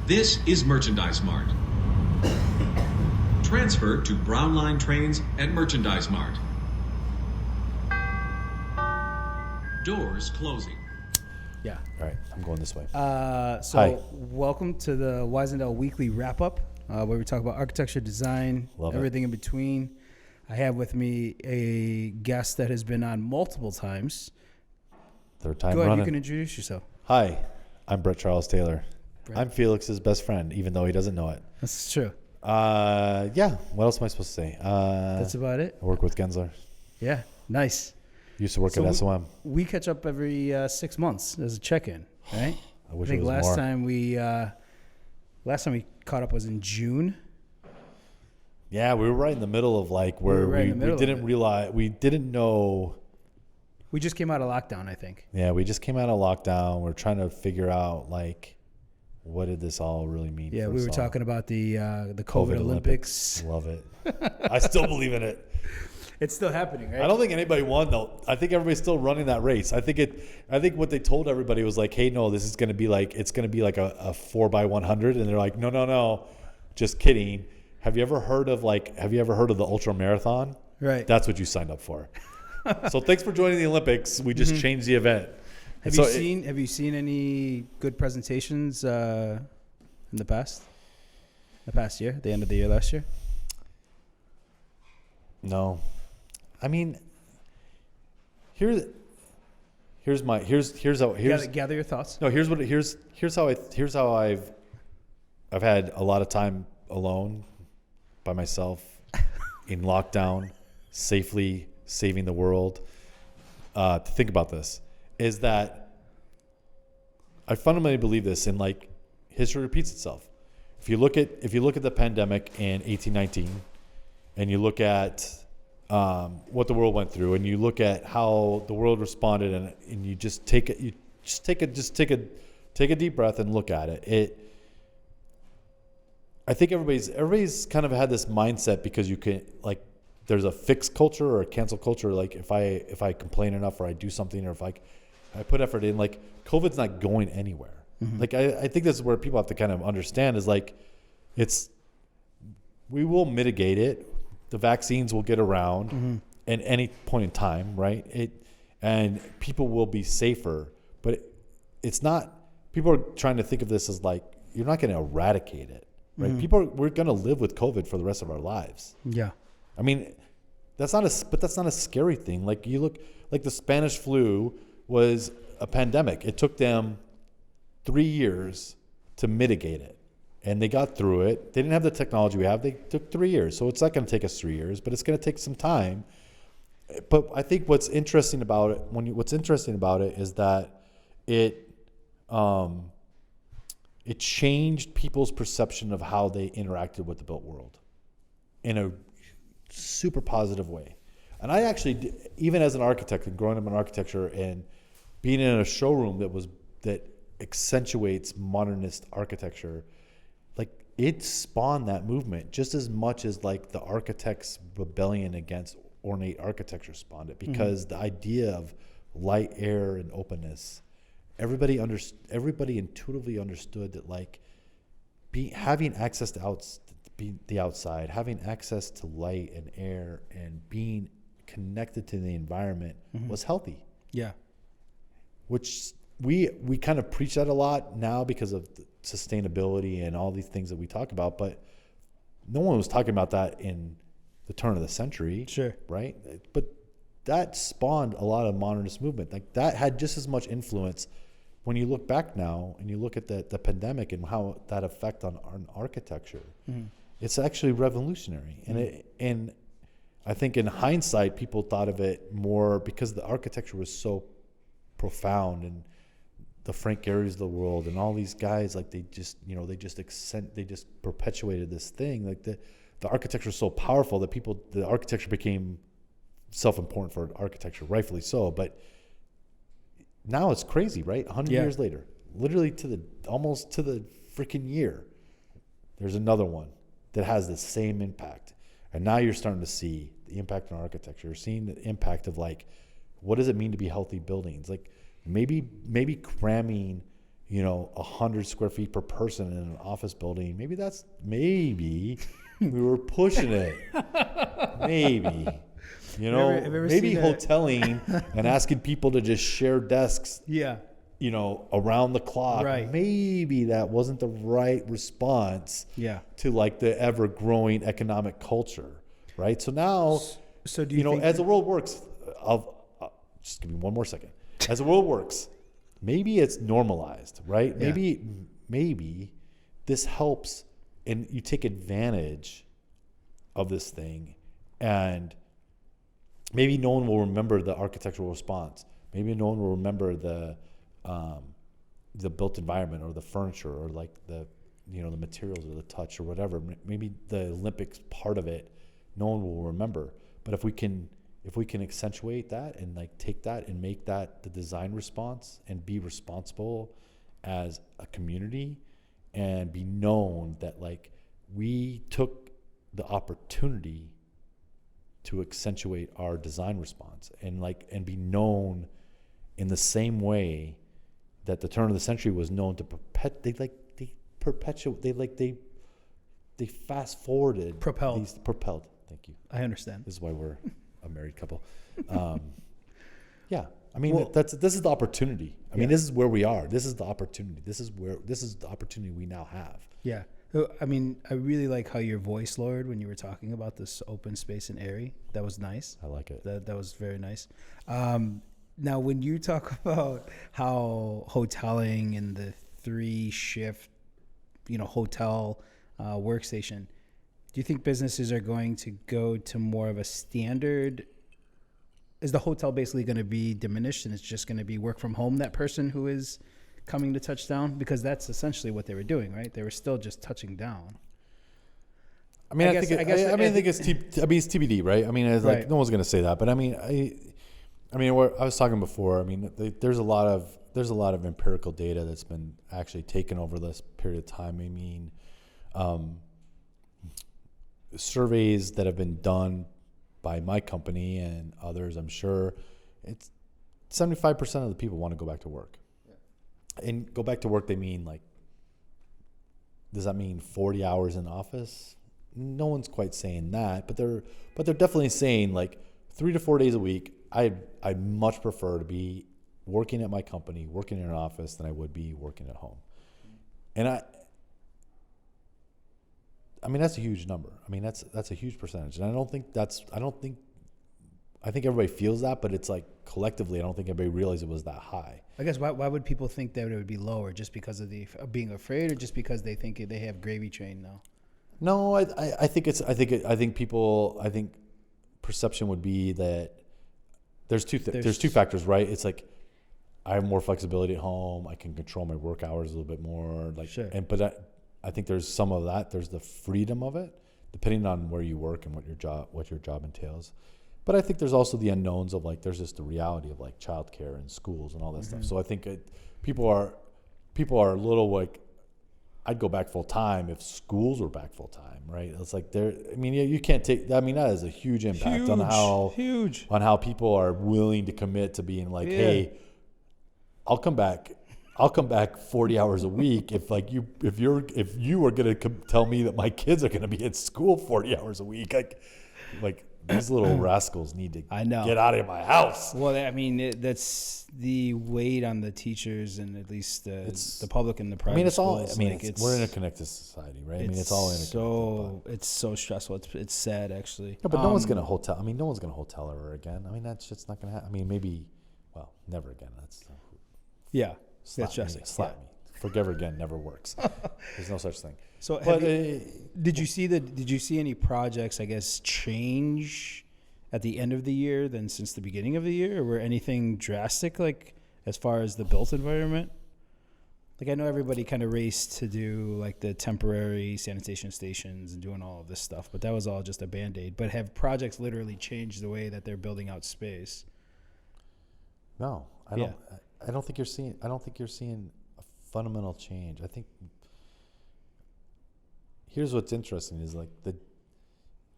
This is Merchandise Mart. Transfer to Brown Line trains at Merchandise Mart. Doors closing. Yeah. All right, I'm going this way. Hi. Welcome to the Wisendale Weekly Wrap-Up, where we talk about architecture, design, everything in between. I have with me a guest that has been on multiple times. Third time Go ahead, running. you can introduce yourself. Hi, I'm Brett Charles Taylor. Brett. I'm Felix's best friend, even though he doesn't know it. That's true. Yeah, what else am I supposed to say? That's about it. I work with Gensler. Yeah, nice. Used to work at SOM. We catch up every 6 months as a check-in, right? I wish think it was last more. time we caught up was in June. Yeah, we were right in the middle of like where we didn't realize, we didn't know. We just came out of lockdown, I think. Yeah, we just came out of lockdown. We're trying to figure out like, what did this all really mean? Yeah, for we us were all? talking about the COVID Olympics. Love it. I still believe in it. It's still happening, right? I don't think anybody won though. I think everybody's still running that race. I think what they told everybody was like, hey, no, this is going to be like, it's going to be like a 4x100. And they're like, no, just kidding. Have you ever heard of the ultra marathon? Right. That's what you signed up for. So thanks for joining the Olympics. We just changed the event. Have you seen any good presentations in the past year, the end of the year last year? No. I mean, here's how gather your thoughts. No, here's how I've had a lot of time alone by myself in lockdown, safely saving the world. To think about this is that I fundamentally believe this, and like history repeats itself. If you look at the pandemic in 1819, and you look at what the world went through, and you look at how the world responded, and you just take a deep breath and look at it. I think everybody's kind of had this mindset because you can, like, there's a fixed culture or a cancel culture. Like if I complain enough or I do something or if I put effort in, like COVID's not going anywhere. Mm-hmm. Like I think this is where people have to kind of understand is like we will mitigate it. The vaccines will get around at any point in time, right? And people will be safer, but it's not. People are trying to think of this as like you're not going to eradicate it, right? We're going to live with COVID for the rest of our lives. Yeah. I mean, that's not a scary thing. Like you look, like the Spanish flu was a pandemic. It took them 3 years to mitigate it, and they got through it. They didn't have the technology we have. They took 3 years, so it's not going to take us 3 years, but it's going to take some time. But I think what's interesting about it is that it changed people's perception of how they interacted with the built world in a super positive way. And I actually, even as an architect and growing up in architecture and being in a showroom that accentuates modernist architecture, like it spawned that movement just as much as like the architects' rebellion against ornate architecture spawned it, because the idea of light, air, and openness, everybody intuitively understood that like having access to the outside, having access to light and air, and being connected to the environment was healthy. Yeah. Which we kind of preach that a lot now because of sustainability and all these things that we talk about, but no one was talking about that in the turn of the century. Sure. Right? But that spawned a lot of modernist movement. Like that had just as much influence when you look back now and you look at the pandemic and how that effect on architecture. It's actually revolutionary. And I think in hindsight, people thought of it more because the architecture was so profound, and the Frank Gehry's of the world and all these guys, like they just perpetuated this thing. Like the architecture is so powerful that the architecture became self-important for architecture, rightfully so. But now it's crazy, right? 100 years later, literally almost to the freaking year, there's another one that has the same impact. And now you're starting to see the impact on architecture. You're seeing the impact of like, what does it mean to be healthy buildings? Like maybe cramming 100 square feet per person in an office building. Maybe we were pushing it. Maybe, maybe hoteling and asking people to just share desks. Yeah. Around the clock. Right. Maybe that wasn't the right response. Yeah. To like the ever growing economic culture. Right. So now, do you think as the world works, just give me one more second. As the world works, maybe it's normalized, right? Yeah. Maybe this helps, and you take advantage of this thing, and maybe no one will remember the architectural response. Maybe no one will remember the built environment or the furniture or like the materials or the touch or whatever. Maybe the Olympics part of it, no one will remember. But if we can accentuate that and like take that and make that the design response and be responsible as a community and be known that like we took the opportunity to accentuate our design response and be known in the same way that the turn of the century was known to they fast forwarded propelled. Thank you. I understand. This is why we're a married couple. Yeah. I mean, this is the opportunity. I mean, this is where we are. This is the opportunity. This is the opportunity we now have. Yeah. I mean, I really like how your voice lowered when you were talking about this open space and airy. That was nice. I like it. That was very nice. Now, when you talk about how hoteling and the 3-shift, hotel workstation, do you think businesses are going to go to more of a standard? Is the hotel basically going to be diminished and it's just going to be work from home, that person who is coming to touch down? Because that's essentially what they were doing, right? They were still just touching down. I mean, I think it's TBD, right? I mean, it's like no one's going to say that, but I mean, I was talking before. I mean, there's a lot of empirical data that's been actually taken over this period of time. I mean, surveys that have been done by my company and others, I'm sure, it's 75% of the people want to go back to work. Yeah. And go back to work, they mean like, does that mean 40 hours in office? No one's quite saying that, but they're definitely saying like 3 to 4 days a week. I'd much prefer to be working at my company, working in an office than I would be working at home. And I mean, that's a huge number. I mean, that's a huge percentage. And I think everybody feels that, but it's like collectively, I don't think everybody realized it was that high. I guess why would people think that it would be lower? Just because of being afraid, or just because they think they have gravy train now? No, I think perception would be that there's two factors, right? It's like I have more flexibility at home. I can control my work hours a little bit more. Like, sure. But I think there's some of that. There's the freedom of it, depending on where you work and what your job entails. But I think there's also the unknowns of like there's just the reality of like childcare and schools and all that stuff. So I think people are a little like, I'd go back full time if schools were back full time, right? It's like you can't take. I mean, that has a huge impact on how people are willing to commit to being like, hey, I'll come back 40 hours a week if you are going to tell me that my kids are going to be in school 40 hours a week, like these little rascals need to get out of my house. Well, I mean, that's the weight on the teachers and at least the public and the private. I mean, it's schools. all. I mean, we're in a connected society, right? I mean, it's all interconnected. It's so stressful. It's sad, actually. No, but no one's going to hotel. I mean, no one's going to hotel ever again. I mean, that's just not going to happen. I mean, maybe, never again. That's That's just slap me. Forgive again never works. There's no such thing. So, did you see any projects, I guess, change at the end of the year than since the beginning of the year, or were anything drastic, like as far as the built environment? Like, I know everybody kind of raced to do like the temporary sanitation stations and doing all of this stuff, but that was all just a Band-Aid. But have projects literally changed the way that they're building out space? No, I don't. I don't think you're seeing a fundamental change. I think here's what's interesting is like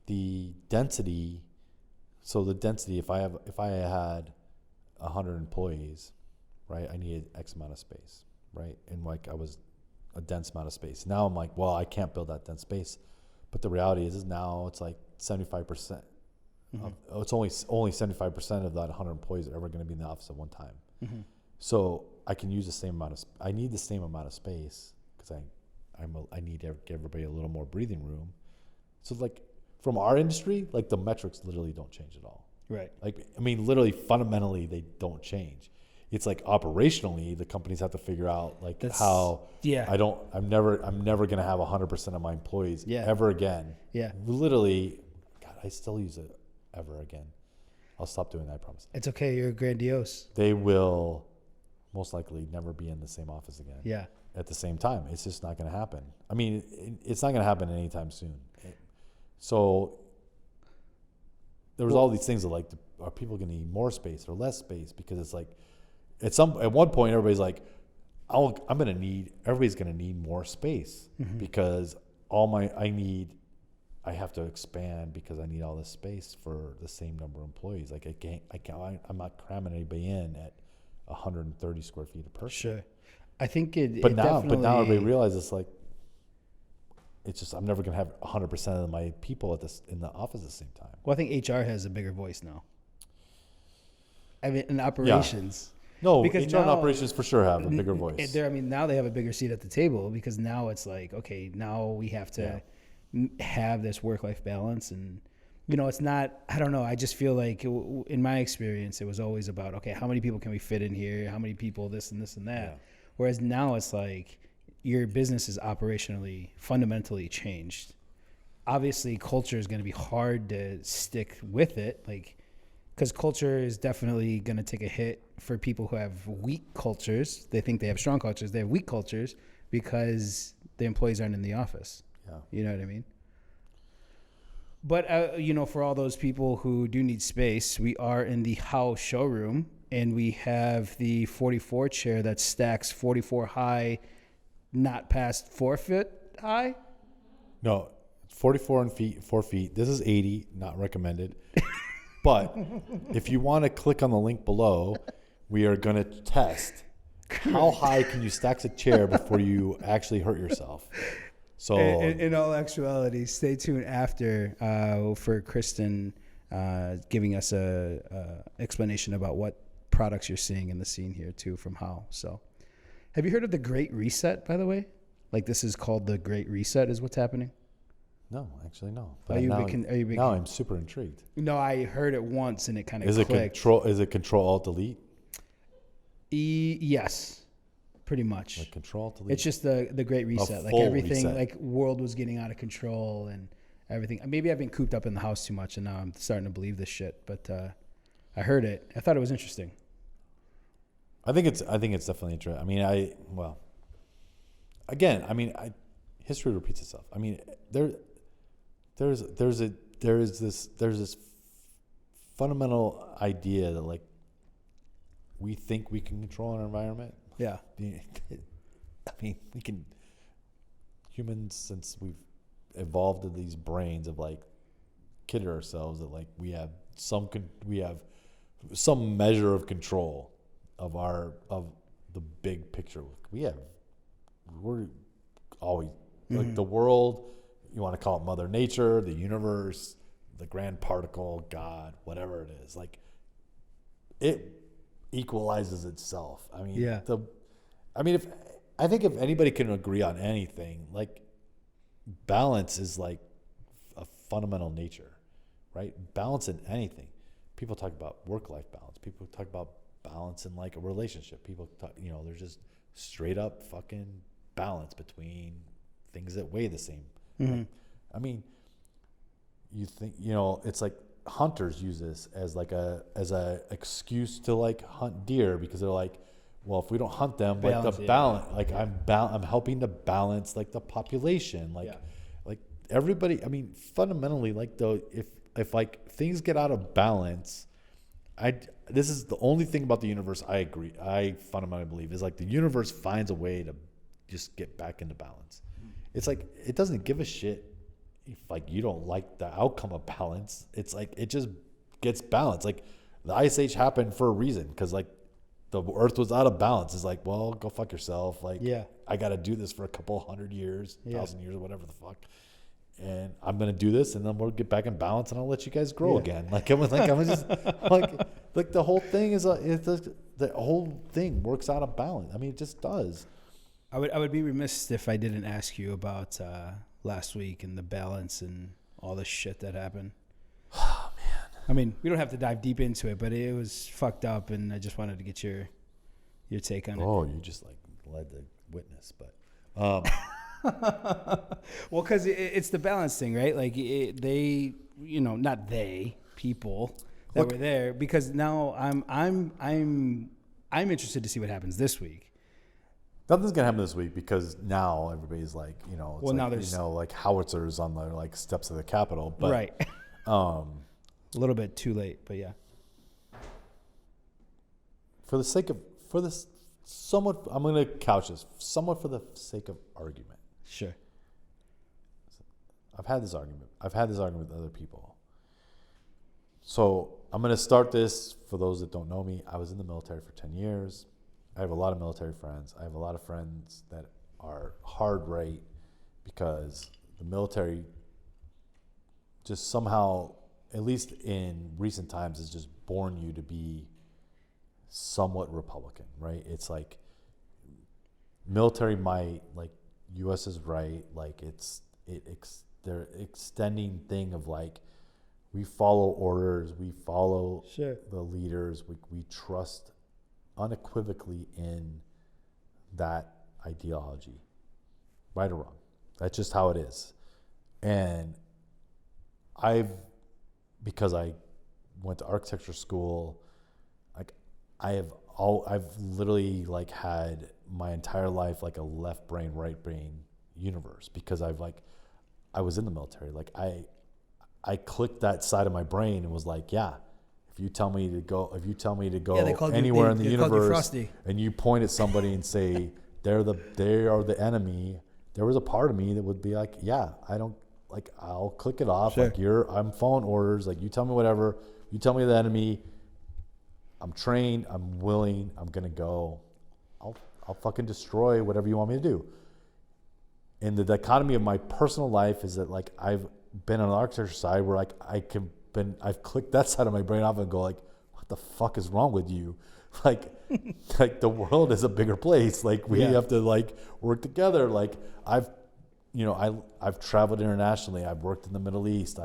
the density. So the density, if I had 100 employees, right, I needed X amount of space. right? And like I was a dense amount of space. Now I'm like, well, I can't build that dense space. But the reality is now it's like 75%. It's only 75% of that 100 employees are ever going to be in the office at one time. So I can use the same amount of. I need the same amount of space because I need to give everybody a little more breathing room. So like from our industry, like the metrics literally don't change at all. Right. Like I mean, literally fundamentally they don't change. It's like operationally the companies have to figure out like how. Yeah. I'm never going to have 100% of my employees ever again. Yeah. Literally, God, I still use it ever again. I'll stop doing that, I promise. It's okay. You're grandiose. They will most likely never be in the same office again. Yeah. At the same time. It's just not going to happen. I mean, it's not going to happen anytime soon. So there was all these things of like, are people going to need more space or less space? Because it's like, at one point, everybody's like, everybody's going to need more space because I have to expand because I need all this space for the same number of employees. Like I'm not cramming anybody in at 130 square feet a person. Sure. I think But now everybody realizes like, it's just, I'm never going to have 100% of my people in the office at the same time. Well, I think HR has a bigger voice now. I mean, in operations. Yeah. No, because HR and operations for sure have a bigger voice. Now they have a bigger seat at the table because now it's like, okay, now we have to have this work-life balance. And, it's not, I don't know. I just feel like in my experience, it was always about, okay, how many people can we fit in here? How many people this and this and that? Yeah. Whereas now it's like your business is operationally fundamentally changed. Obviously, culture is going to be hard to stick with it. Like, because culture is definitely going to take a hit for people who have weak cultures. They think they have strong cultures. They have weak cultures because the employees aren't in the office. Yeah. You know what I mean? But, for all those people who do need space, we are in the Howe showroom, and we have the 44 chair that stacks 44 high, not past 4 foot high. No, 44 and 4 feet. This is 80, not recommended. But if you want to click on the link below, we are going to test how high can you stack a chair before you actually hurt yourself. So, in all actuality, stay tuned after for Kristen giving us a explanation about what products you're seeing in the scene here too from Howe. So, have you heard of the Great Reset? By the way, like this is called the Great Reset. Is what's happening? No, actually, no. But are you now I'm super intrigued. No, I heard it once and it kind of clicked. Is it Control Alt Delete? Yes, pretty much. Like Control Alt Delete. It's just the Great Reset. Like everything, reset. Like world was getting out of control and everything. Maybe I've been cooped up in the house too much and now I'm starting to believe this shit. But I heard it. I thought it was interesting. I think it's definitely interesting. I mean, history repeats itself. I mean, there's this fundamental idea that like we think we can control our environment. Yeah. I mean, humans, since we've evolved in these brains of like kidding ourselves that like we have some measure of control of the big picture. We're always like the world. You want to call it Mother Nature, the universe, the grand particle, God, whatever it is. Like, it equalizes itself. I mean, if anybody can agree on anything, like, balance is like a fundamental nature, right? Balance in anything. People talk about work-life balance. People talk about balance in like a relationship. People talk, there's just straight up fucking balance between things that weigh the same. Mm-hmm. I mean, you think, it's like hunters use this as a excuse to like hunt deer because they're like, well, if we don't hunt them, balance, like the balance, like I'm helping to balance like the population, like everybody. I mean, fundamentally, like if like things get out of balance, this is the only thing about the universe I agree. I fundamentally believe is like the universe finds a way to just get back into balance. It's like it doesn't give a shit if like you don't like the outcome of balance. It's like it just gets balanced. Like the Ice Age happened for a reason because like the earth was out of balance. It's like, well, go fuck yourself. Like, Yeah. I got to do this for a couple 100 years, Yeah. 1,000 years, or whatever the fuck. And I'm going to do this, and then we'll get back in balance, and I'll let you guys grow again. Like, I'm just like the whole thing the whole thing works out of balance. I mean, it just does. I would be remiss if I didn't ask you about last week and the balance and all the shit that happened. Oh, man. I mean, we don't have to dive deep into it, but it was fucked up, and I just wanted to get your take on it. Oh, you just like led the witness, but well, because it's the balance thing, right? Like they, not they, people that were there. Because now I'm interested to see what happens this week. Nothing's gonna happen this week because now everybody's like, it's well, now there's like howitzers on the like steps of the Capitol, but right. A little bit too late, but yeah. Somewhat, I'm gonna couch this somewhat for the sake of argument. Sure. I've had this argument with other people. So I'm going to start this for those that don't know me. I was in the military for 10 years. I have a lot of military friends. I have a lot of friends that are hard right because the military just somehow, at least in recent times, has just born you to be somewhat Republican, right? It's like military might, like, U.S. is right, like they're extending thing of like we follow orders, we follow the leaders, we trust unequivocally in that ideology, right or wrong. That's just how it is. And because I went to architecture school, like I've literally like had my entire life like a left brain, right brain universe because I was in the military. Like I clicked that side of my brain and was like, yeah, if you tell me to go anywhere in the universe and you point at somebody and say they are the enemy, there was a part of me that would be like, yeah, I'll click it off. Sure. Like I'm following orders. Like you tell me whatever, you tell me the enemy, I'm trained, I'm willing, I'm going to go. I'll fucking destroy whatever you want me to do. And the dichotomy of my personal life is that like I've been on the architecture side where like I've clicked that side of my brain off and go like, what the fuck is wrong with you? Like the world is a bigger place. Like we have to like work together. Like I've traveled internationally. I've worked in the Middle East.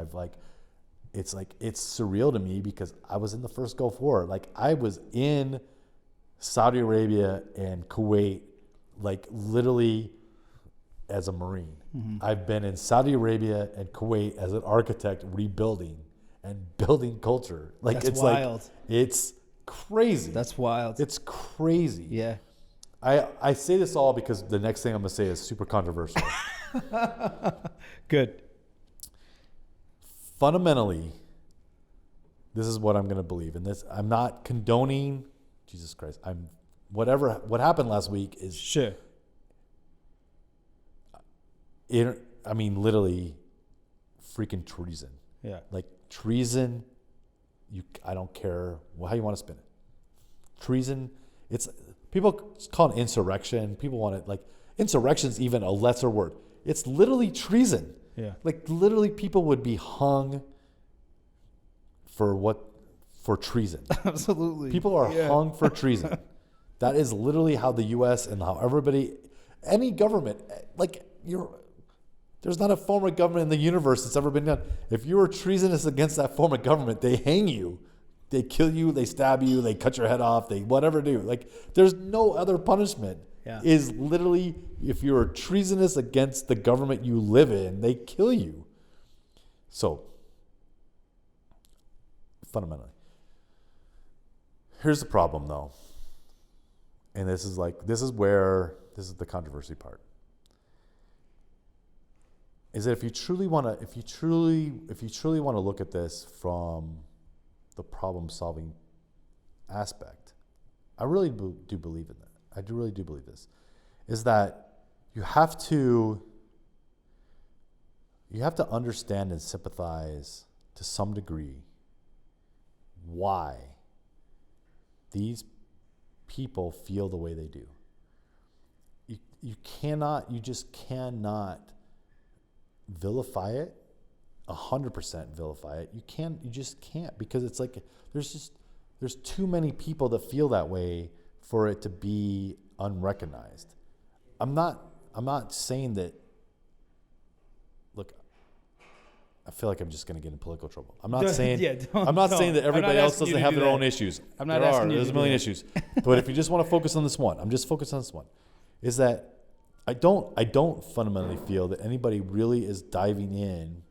It's surreal to me because I was in the first Gulf War. Like I was in Saudi Arabia and Kuwait, like literally as a Marine. Mm-hmm. I've been in Saudi Arabia and Kuwait as an architect, rebuilding and building culture. Like that's wild. Like it's crazy. That's wild. It's crazy. Yeah. I say this all because the next thing I'm gonna say is super controversial. Good. Fundamentally, this is what I'm going to believe in. This, I'm not condoning. Jesus Christ, what happened last week is sure. Literally, freaking treason. Yeah. Like treason. I don't care how you want to spin it. Treason. It's people call it insurrection. People want it like insurrection's even a lesser word. It's literally treason. Yeah. Like literally people would be hung for treason. Absolutely. People are hung for treason. That is literally how the US and how any government, there's not a form of government in the universe that's ever been done. If you are treasonous against that form of government, they hang you. They kill you, they stab you, they cut your head off, they whatever do. Like there's no other punishment. Yeah. Is literally if you're treasonous against the government you live in, they kill you. So, fundamentally, here's the problem though. And this is the controversy part. Is that if you truly want to look at this from the problem solving aspect, I really do believe in that. I really do believe this, is that you have to understand and sympathize to some degree why these people feel the way they do. You just cannot vilify it, 100% vilify it. You just can't, because it's like there's too many people that feel that way for it to be unrecognized. I'm not saying that. Look, I feel like I'm just going to get in political trouble. I'm not saying that everybody else doesn't have their own issues. I'm not asking you. There's a million issues. But if you just want to focus on this one, I'm just focused on this one. Is that I don't fundamentally feel that anybody really is diving in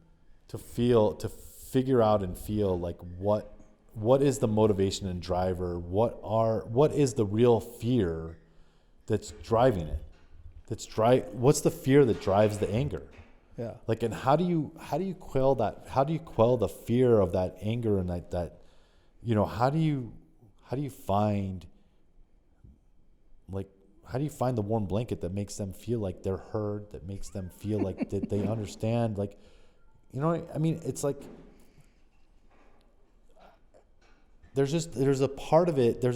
to figure out and feel like what is the motivation and driver? What is the real fear that's driving it? What's the fear that drives the anger? Yeah. Like, and how do you quell that? How do you quell the fear of that anger and that how do you find the warm blanket that makes them feel like they're heard, that makes them feel like that they understand, like, I mean, it's like there is a part of it that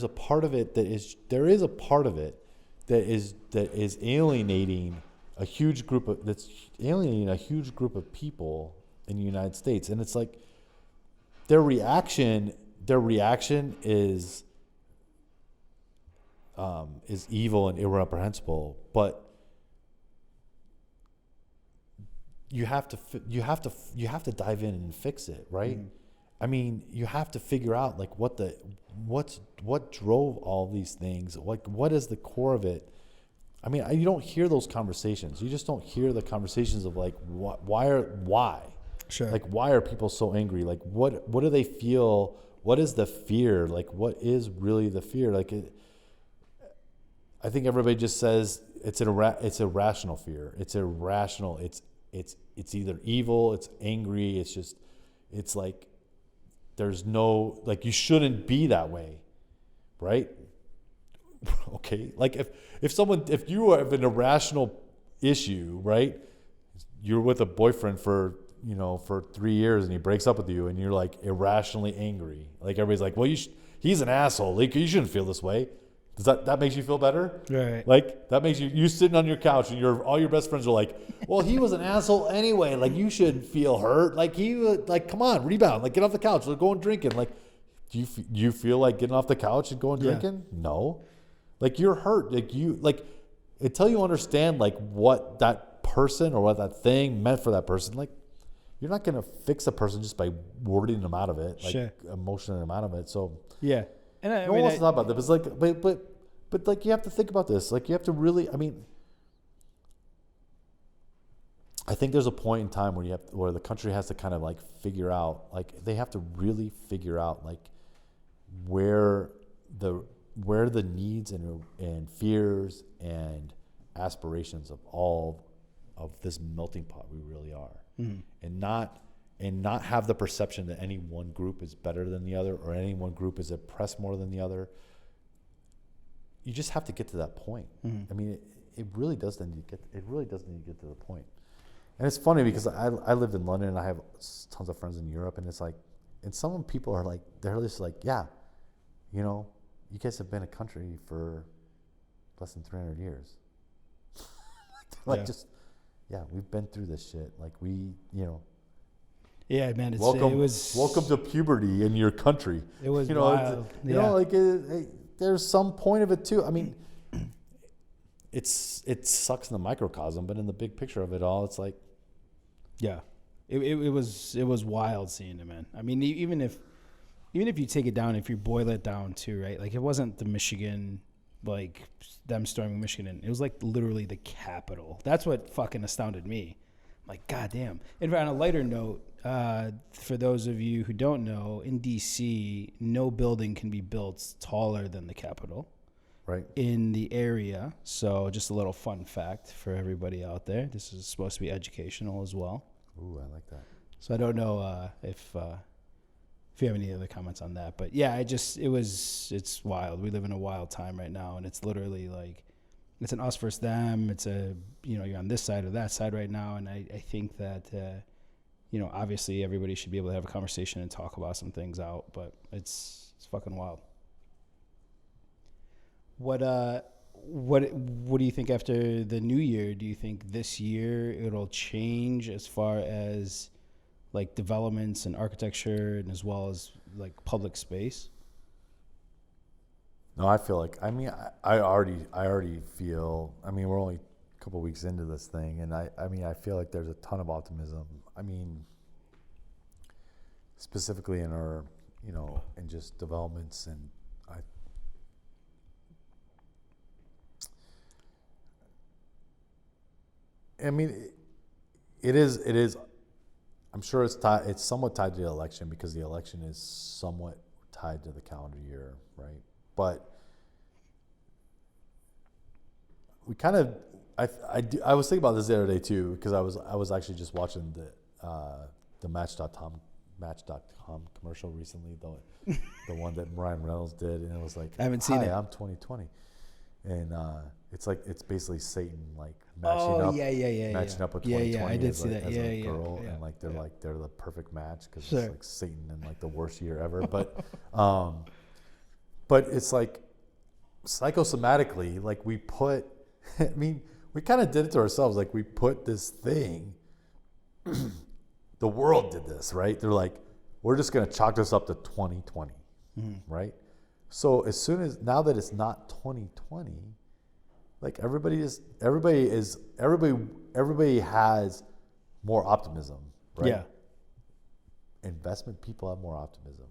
is alienating a huge group of people in the United States. And it's like their reaction is evil and irreprehensible, but you have to dive in and fix it, right? Mm-hmm. I mean, you have to figure out like what drove all these things. Like, what is the core of it? I mean, you don't hear those conversations. You just don't hear the conversations of like, why? Sure. Like, why are people so angry? Like, what do they feel? What is the fear? Like, what is really the fear? Like, I think everybody just says it's irrational fear. It's irrational. It's either evil, it's angry. It's like, there's no, like, you shouldn't be that way, right? Okay. Like if you have an irrational issue, right? You're with a boyfriend for 3 years and he breaks up with you and you're like irrationally angry. Like, everybody's like, well, he's an asshole. Like, you shouldn't feel this way. Does that makes you feel better? Right. Like, that makes you sitting on your couch and all your best friends are like, well, he was an asshole anyway. Like, you shouldn't feel hurt. Like, he was like, come on, rebound. Like, get off the couch. Like, go and drinking. Like, do you feel like getting off the couch and going drinking? No. Like, you're hurt. Like, until you understand like what that person or what that thing meant for that person, like, you're not gonna fix a person just by wording them out of it, like, sure, emotioning them out of it. So yeah. And no one wants to talk about that. But it's like, but like, you have to think about this. Like, you have to really. I mean, I think there's a point in time where the country has to kind of like figure out, like, they have to really figure out like where the needs and fears and aspirations of all of this melting pot we really are, mm-hmm. and not have the perception that any one group is better than the other or any one group is oppressed more than the other. You just have to get to that point. Mm-hmm. I mean, it really does need to get to the point. And it's funny because I lived in London and I have tons of friends in Europe, and it's like, and some people are like, they're just like, yeah, you guys have been a country for less than 300 years. Like, yeah, we've been through this shit. Like, yeah, man. Welcome to puberty in your country. It was wild. There's some point of it too. I mean, it sucks in the microcosm, but in the big picture of it all, it's like, yeah, it was wild seeing it, man. I mean, even if you take it down, if you boil it down too, right? Like, it wasn't the Michigan, like them storming Michigan. It was like literally the Capitol. That's what fucking astounded me. Like, goddamn. And on a lighter note, for those of you who don't know, in D.C., no building can be built taller than the Capitol. Right. In the area. So just a little fun fact for everybody out there. This is supposed to be educational as well. Ooh, I like that. So I don't know if you have any other comments on that. But yeah, it's wild. We live in a wild time right now, and it's literally like, it's an us versus them. It's you're on this side or that side right now. And I think that, obviously everybody should be able to have a conversation and talk about some things out, but it's fucking wild. What do you think after the new year? Do you think this year it'll change as far as like developments and architecture and as well as like public space? No, I feel like, I mean, I already feel, I mean, we're only a couple weeks into this thing, and I mean, I feel like there's a ton of optimism. I mean, specifically in our, you know, in just developments, and I mean, it is, I'm sure it's somewhat tied to the election because the election is somewhat tied to the calendar year, right? But we kind of, I was thinking about this the other day too, because I was actually just watching the Match.com commercial recently, the one that Ryan Reynolds did, and it was like, I haven't seen it. I'm 2020, and it's like, it's basically Satan like matching up with 2020 I did see as that. a girl, and like they're the perfect match because Sure. it's like Satan in like the worst year ever, but it's like psychosomatically, like we put, I mean, we kind of did it to ourselves. Like we put this thing, the world did this, right? They're like, we're just going to chalk this up to 2020, right? So now that it's not 2020, like everybody has more optimism, right? Yeah. Investment people have more optimism.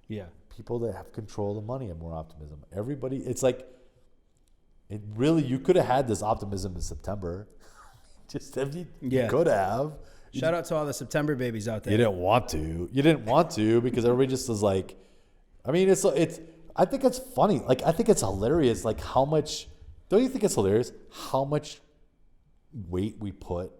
Yeah. People that have control of the money have more optimism. Everybody, it's like, it really, you could have had this optimism in September. Just if you could have. Shout out to all the September babies out there. You didn't want to because everybody just was like, I mean, it's. I think it's funny. Like, I think it's hilarious. Like, how much? Don't you think it's hilarious how much weight we put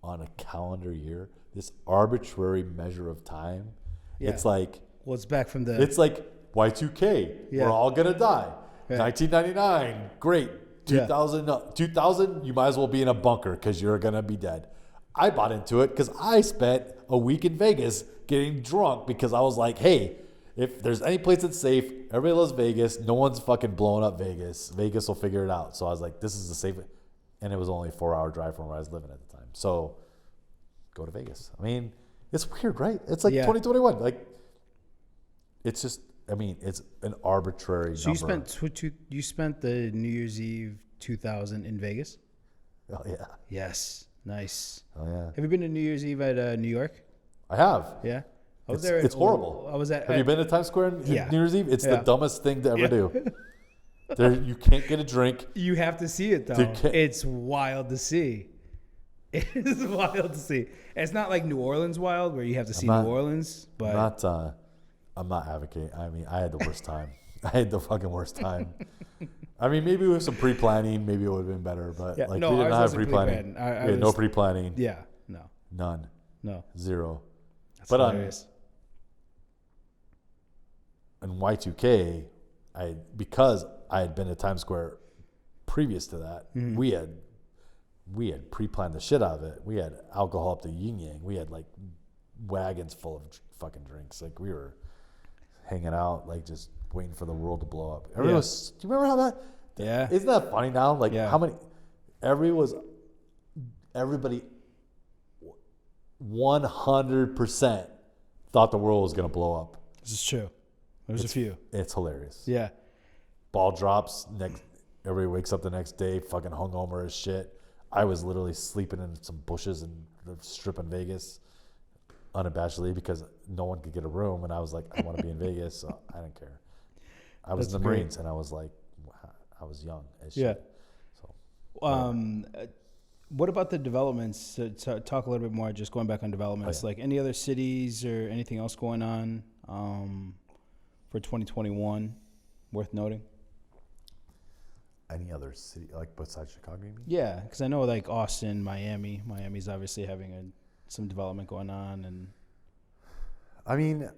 on a calendar year? This arbitrary measure of time. Yeah. It's like. Well, it's back from the. It's like Y2K. Yeah. We're all gonna die. Yeah. 1999, great. 2000, you might as well be in a bunker because you're gonna be dead. I bought into it because I spent a week in Vegas getting drunk because I was like, hey, if there's any place that's safe, everybody loves Vegas. No one's fucking blowing up Vegas. Vegas will figure it out. So I was like, this is the safe. And it was only a 4-hour drive from where I was living at the time. So go to Vegas. I mean, it's weird, right? It's like 2021. Like, it's just, I mean, it's an arbitrary number. You spent the New Year's Eve 2000 in Vegas? Oh, yeah. Yes. Nice. Oh, yeah. Have you been to New Year's Eve at New York? I have. Yeah. I was there. It's horrible. Have you been to Times Square in New Year's Eve? It's the dumbest thing to ever do. There, you can't get a drink. You have to see it, though. It's wild to see. It is wild to see. It's not like New Orleans wild where you have to see New Orleans, but I'm not advocating. I mean, I had the worst time. I had the fucking worst time. I mean, maybe with some pre-planning, maybe it would have been better. But we didn't have pre-planning. We had no pre-planning. Yeah, no. None. No. Zero. That's hilarious. In Y2K, because I had been to Times Square previous to that, we had pre-planned the shit out of it. We had alcohol up to yin yang. We had like wagons full of fucking drinks. Like we were hanging out, like just waiting for the world to blow up. Do you remember how that? Yeah. Isn't that funny now? Like how many? Everybody 100% thought the world was gonna blow up. This is true. There's a few. It's hilarious. Yeah. Ball drops. Everybody wakes up the next day, fucking hungover as shit. I was literally sleeping in some bushes in the strip in Vegas, unabashedly, because no one could get a room, and I was like, I want to be in Vegas, so I didn't care. I was in the Marines, and I was like, I was young as shit. So, what about the developments? To talk a little bit more, just going back on developments, like any other cities or anything else going on for 2021 worth noting? Any other city, like besides Chicago, you mean? Yeah, because I know like Austin, Miami. Miami's obviously having some development going on, and I mean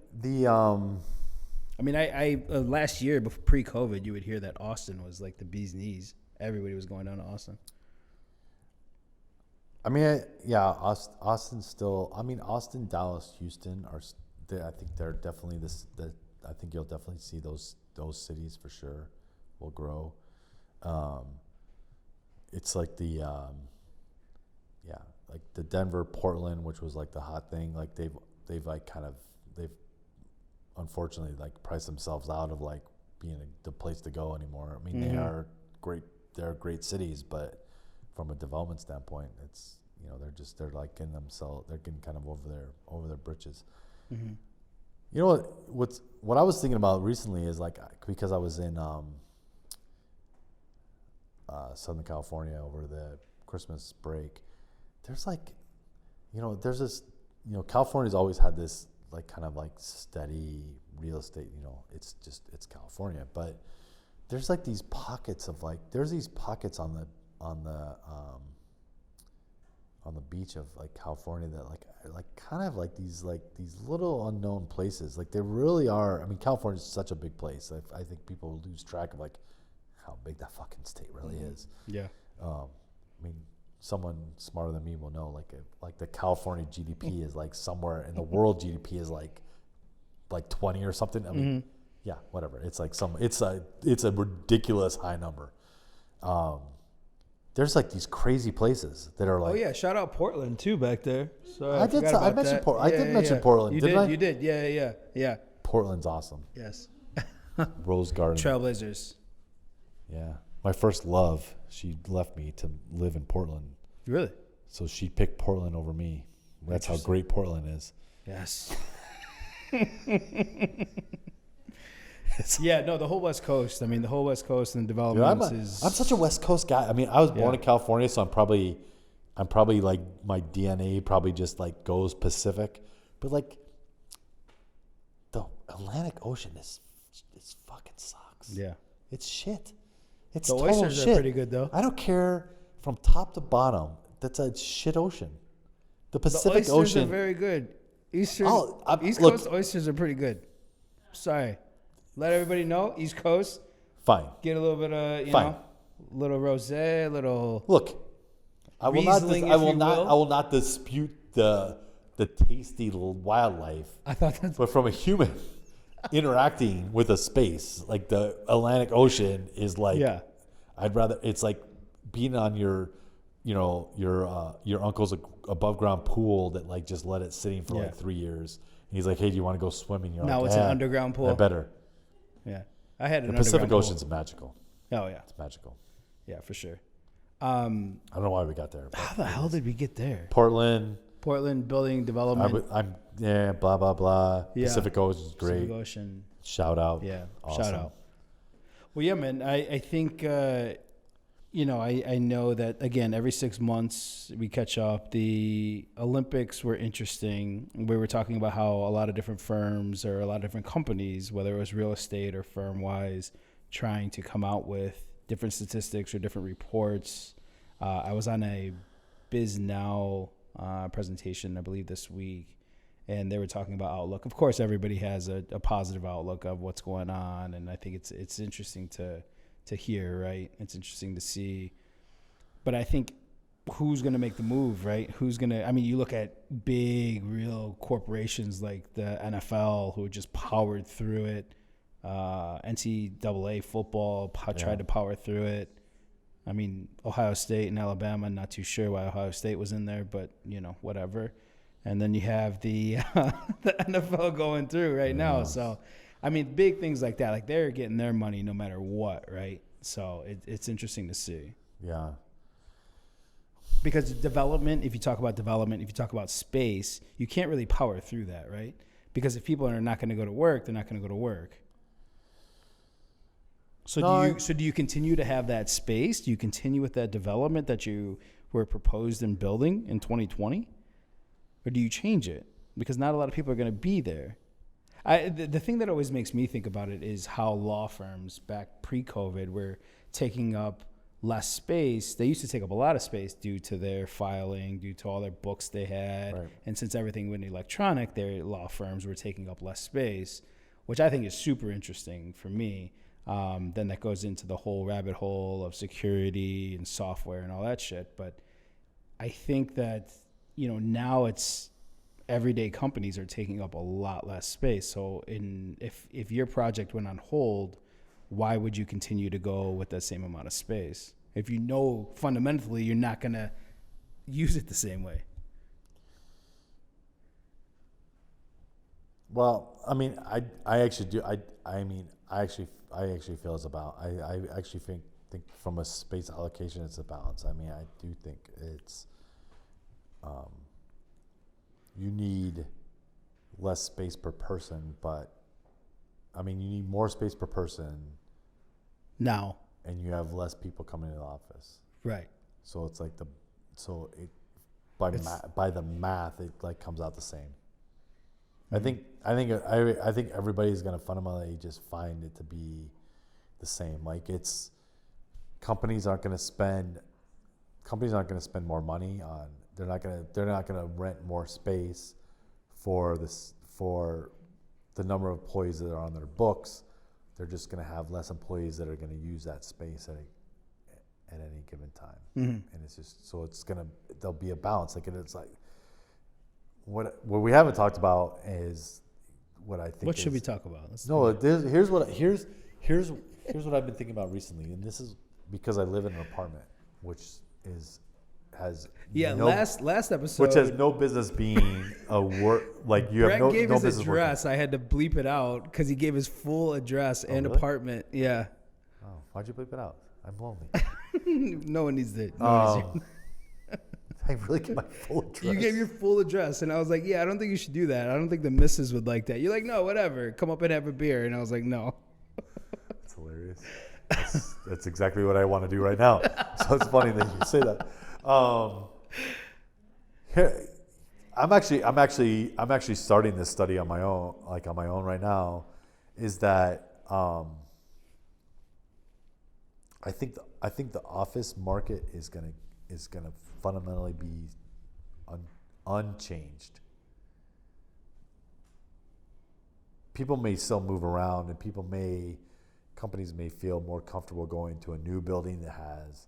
I last year, pre-COVID, you would hear that Austin was like the bee's knees. Everybody was going down to Austin. I mean, Austin still. I mean, Austin, Dallas, Houston are. I think they're definitely I think you'll definitely see those cities for sure will grow. It's like the like the Denver, Portland, which was like the hot thing. Like they've unfortunately like priced themselves out of like being the place to go anymore. I mean, they are great. They're great cities, but from a development standpoint, it's they're like getting themselves. They're getting kind of over their britches. Mm-hmm. You know what I was thinking about recently is like, because I was in Southern California over the Christmas break. There's like, there's this, California's always had this like kind of like steady real estate. It's California, but there's like these pockets of like, there's these pockets on the beach of like California that like kind of like these little unknown places. Like they really are. I mean, California is such a big place. I think people lose track of like how big that fucking state really is. Yeah. I mean, someone smarter than me will know like the California GDP is like somewhere, and the world GDP is like 20 or something. I mean, yeah, whatever. It's like it's a ridiculous high number. There's like these crazy places that are like. Oh yeah, shout out Portland too back there. So I mentioned Portland. I did mention Portland. You didn't I? You did. Yeah. Portland's awesome. Yes. Rose Garden. Trailblazers. Yeah, my first love. She left me to live in Portland. Really? So she picked Portland over me. That's how great Portland is. Yes. Yeah, no, the whole West Coast. I mean, the whole West Coast and development is. I'm such a West Coast guy. I mean, I was born in California, so I'm probably like my DNA probably just like goes Pacific, but like the Atlantic Ocean is fucking sucks. Yeah, it's shit. It's the total oysters shit. are pretty good though. I don't care from top to bottom. That's a shit ocean. The Pacific the oysters Ocean are very good. East look, Coast oysters are pretty good. Sorry. Let everybody know, East Coast. Fine. Get a little bit of, little rosé, little. Look, I will not dispute the tasty little wildlife. I thought that's. But from a human interacting with a space like the Atlantic Ocean is like. Yeah. I'd rather it's like being on your uncle's above ground pool that like just let it sitting for like 3 years. And he's like, hey, do you want to go swimming? You're now like, it's an underground pool. I better. Yeah, I had an the Pacific pool. Ocean's magical. Oh yeah, it's magical. Yeah, for sure. I don't know why we got there. How the hell did we get there? Portland building development. Blah blah blah. Yeah. Pacific Ocean's great. Pacific Ocean. Shout out. Yeah, awesome. Shout out. Well, yeah, man. I think I know that again. Every 6 months we catch up. The Olympics were interesting. We were talking about how a lot of different firms or a lot of different companies, whether it was real estate or firm wise, trying to come out with different statistics or different reports. I was on a BizNow presentation, I believe, this week, and they were talking about outlook. Of course, everybody has a positive outlook of what's going on, and I think it's interesting to hear, right? It's interesting to see. But I think who's going to make the move, right? You look at big, real corporations like the NFL who just powered through it. NCAA football tried to power through it. I mean, Ohio State and Alabama, not too sure why Ohio State was in there, but, whatever. And then you have the the NFL going through right now. So, I mean, big things like that, like they're getting their money no matter what, right? So it's interesting to see. Yeah. Because development, if you talk about space, you can't really power through that, right? Because if people are not going to go to work, they're not going to go to work. So do you continue to have that space? Do you continue with that development that you were proposed in building in 2020? Or do you change it? Because not a lot of people are going to be there. The thing that always makes me think about it is how law firms back pre-COVID were taking up less space. They used to take up a lot of space due to their filing, due to all their books they had. Right. And since everything went electronic, their law firms were taking up less space, which I think is super interesting for me. Then that goes into the whole rabbit hole of security and software and all that shit. But I think that, now it's everyday companies are taking up a lot less space. So if your project went on hold, why would you continue to go with that same amount of space if you know fundamentally you're not going to use it the same way? Well, I mean, I actually do. I mean, I actually feel it's about. I actually think from a space allocation, it's a balance. I mean, I do think it's. You need less space per person, but I mean, you need more space per person now, and you have less people coming to the office. Right. So it's like by the math, it like comes out the same. I think everybody's gonna fundamentally just find it to be the same. Like companies aren't gonna spend more money on. They're not gonna rent more space for the number of employees that are on their books. They're just gonna have less employees that are gonna use that space at any given time. Mm-hmm. And it's just so there'll be a balance. Like it's like. What we haven't talked about is what I think. What should we talk about? Here's what I've been thinking about recently, and this is because I live in an apartment, which has last episode, which has no business being a work like you Brett have no gave no his business address. working. I had to bleep it out because he gave his full address and really? Apartment. Yeah. Oh, why'd you bleep it out? I'm lonely. No one needs it. I really get my full address. You gave your full address, and I was like, yeah, I don't think you should do that. I don't think the missus would like that. You're like, no, whatever. Come up and have a beer. And I was like, no. That's hilarious. That's exactly what I want to do right now. So it's funny that you say that. I'm actually starting this study on my own right now. Is that I think the office market is gonna fundamentally be unchanged. People may still move around, and companies may feel more comfortable going to a new building that has,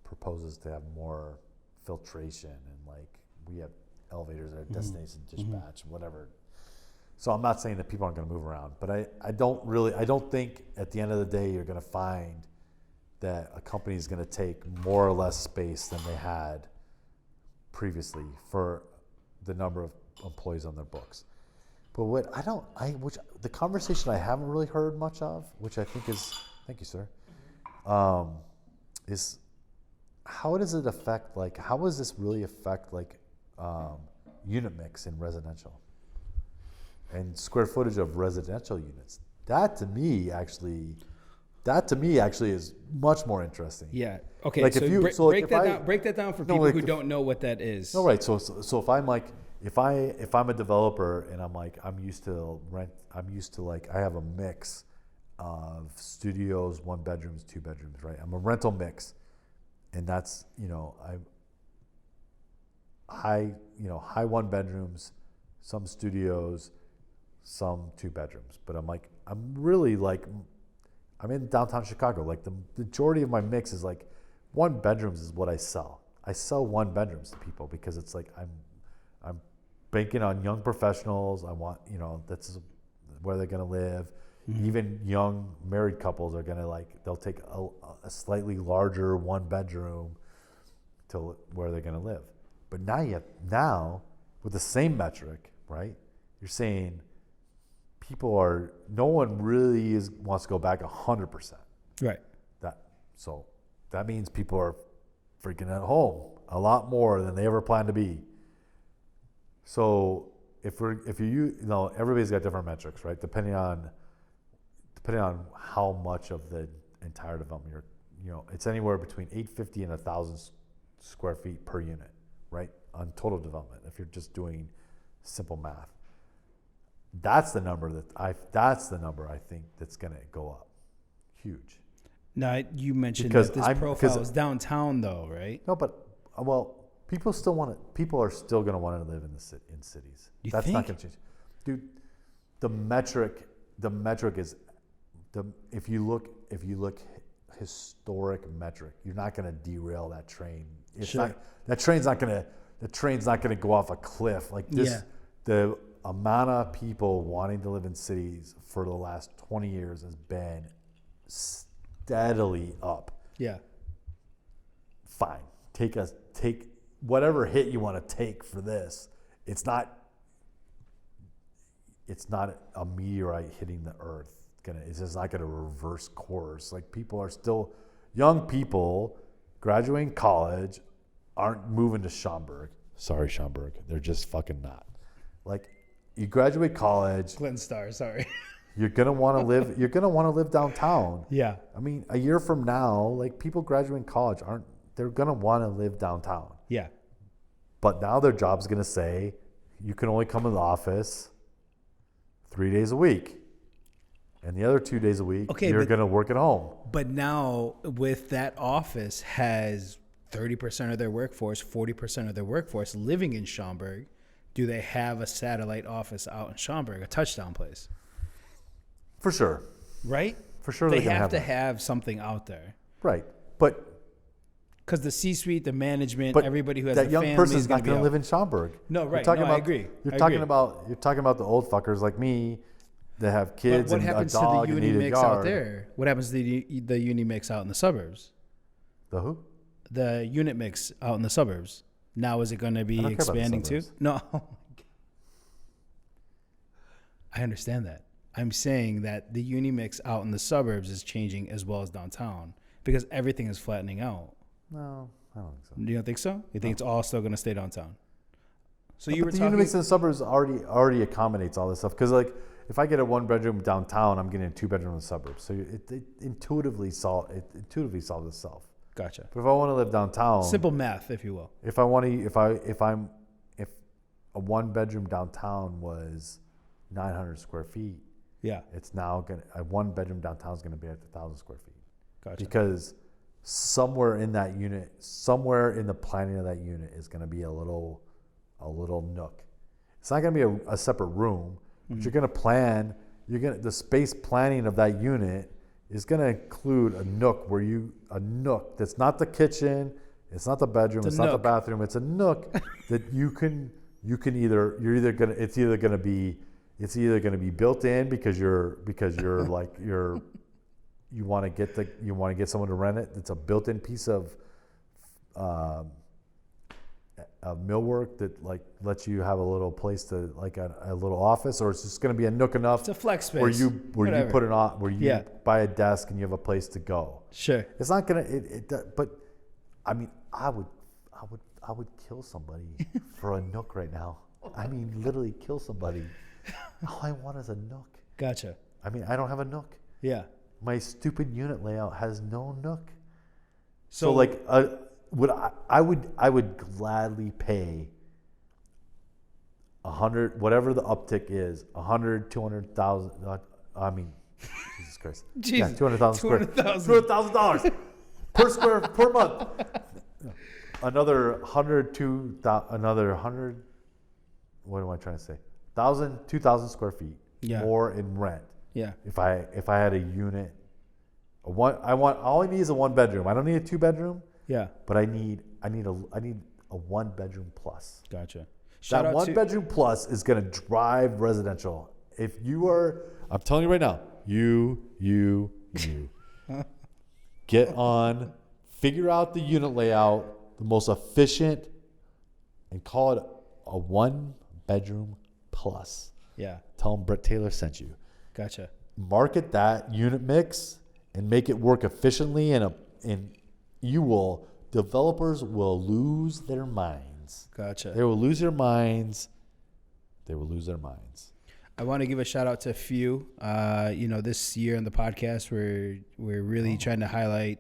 proposes to have more filtration and like we have elevators that are destination dispatch, whatever. So I'm not saying that people aren't going to move around, but I don't think at the end of the day you're going to find that a company is going to take more or less space than they had previously for the number of employees on their books. But the conversation I haven't really heard much of, which I think is, thank you, sir, is how does it affect, like, how does this really affect, like, unit mix in residential and square footage of residential units? That to me actually is much more interesting. Yeah. Okay. Like so break that down for people who don't know what that is. No, right. So if I'm like, if I'm a developer and I'm used to like, I have a mix of studios, 1 bedrooms, 2 bedrooms, right? I'm a rental mix, and that's, high 1 bedrooms, some studios, some 2 bedrooms. But I'm in downtown Chicago. Like the majority of my mix is like 1 bedrooms is what I sell. I sell 1 bedrooms to people because it's like I'm banking on young professionals. I want, that's where they're going to live. Mm-hmm. Even young married couples are going to they'll take a slightly larger 1 bedroom to where they're going to live. But now with the same metric, right? You're saying no one really wants to go back 100%. Right. So that means people are freaking at home a lot more than they ever planned to be. So everybody's got different metrics, right? Depending on how much of the entire development it's anywhere between 850 and 1,000 square feet per unit, right? On total development, if you're just doing simple math. That's the number I think that's going to go up. Huge. Now, you mentioned that this profile is downtown though, right? No, but people are still going to want to live in cities. That's not going to change. Dude, the metric is if you look historic metric, you're not going to derail that train. The train's not going to go off a cliff like this. Yeah. amount of people wanting to live in cities for the last 20 years has been steadily up. Yeah. Fine. Take whatever hit you want to take for this. It's not a meteorite hitting the earth. It's just not going to reverse course. Like, young people graduating college aren't moving to Schaumburg. Sorry, Schaumburg. They're just fucking not. Like, you graduate college. Glen Star, sorry. You're gonna want to live downtown. Yeah. I mean, a year from now, like, people graduating college they're gonna want to live downtown. Yeah. But now their job's gonna say you can only come to the office 3 days a week. And the other 2 days a week, you're going to work at home. But now, with that office has 30% of their workforce, 40% of their workforce living in Schaumburg, do they have a satellite office out in Schaumburg, a touchdown place? For sure. Right? For sure. They have to have something out there. Right. But because the C-suite, the management, everybody who has a family, that young person's not going to live in Schaumburg. No, right. I agree. You're talking about the old fuckers like me that have kids and a dog and need a yard. What happens to the uni mix out there? What happens to the uni mix out in the suburbs? The who? The unit mix out in the suburbs. Now is it going to be expanding too? No. I understand that. I'm saying that the uni mix out in the suburbs is changing as well as downtown because everything is flattening out. No, I don't think so. You don't think so? You think it's all still going to stay downtown? So you were the talking. The unit mix in the suburbs already accommodates all this stuff because, like, if I get a 1-bedroom downtown, I'm getting a 2-bedroom in the suburbs. So it intuitively solves itself. Gotcha. But if I want to live downtown, simple math, if you will. If a 1-bedroom downtown was 900 square feet, yeah, it's now a 1-bedroom downtown is gonna be at 1,000 square feet. Gotcha. Because somewhere in that unit, somewhere in the planning of that unit is gonna be a little nook. It's not gonna be a separate room, but you're gonna plan. The space planning of that unit is gonna include a nook that's not the kitchen, it's not the bedroom, it's not the bathroom, it's a nook that it's either gonna be built in because you're like you want to get someone to rent it. It's a built-in piece of millwork that like lets you have a little place to like a little office, or it's just going to be a nook enough. It's a flex space where you put it on, where you buy a desk and you have a place to go. Sure. It's not gonna. But I mean, I would kill somebody for a nook right now. I mean, literally kill somebody. All I want is a nook. Gotcha. I mean, I don't have a nook. Yeah. My stupid unit layout has no nook. So like, I would gladly pay 100, whatever the uptick is, 100, 200,000. I mean, Jesus Christ. Jesus. Yeah, $200,000 per month. Another 100. What am I trying to say? 2,000 square feet more in rent. Yeah. If I had a unit, all I need is a 1-bedroom. I don't need a 2-bedroom. Yeah. But I need a 1-bedroom plus. Gotcha. That 1-bedroom plus is going to drive residential. If you are, I'm telling you right now, you get on, figure out the unit layout, the most efficient, and call it a 1-bedroom plus. Yeah. Tell them Brett Taylor sent you. Gotcha. Market that unit mix and make it work efficiently, and developers will lose their minds. Gotcha. They will lose their minds. I want to give a shout out to a few. This year on the podcast, we're really trying to highlight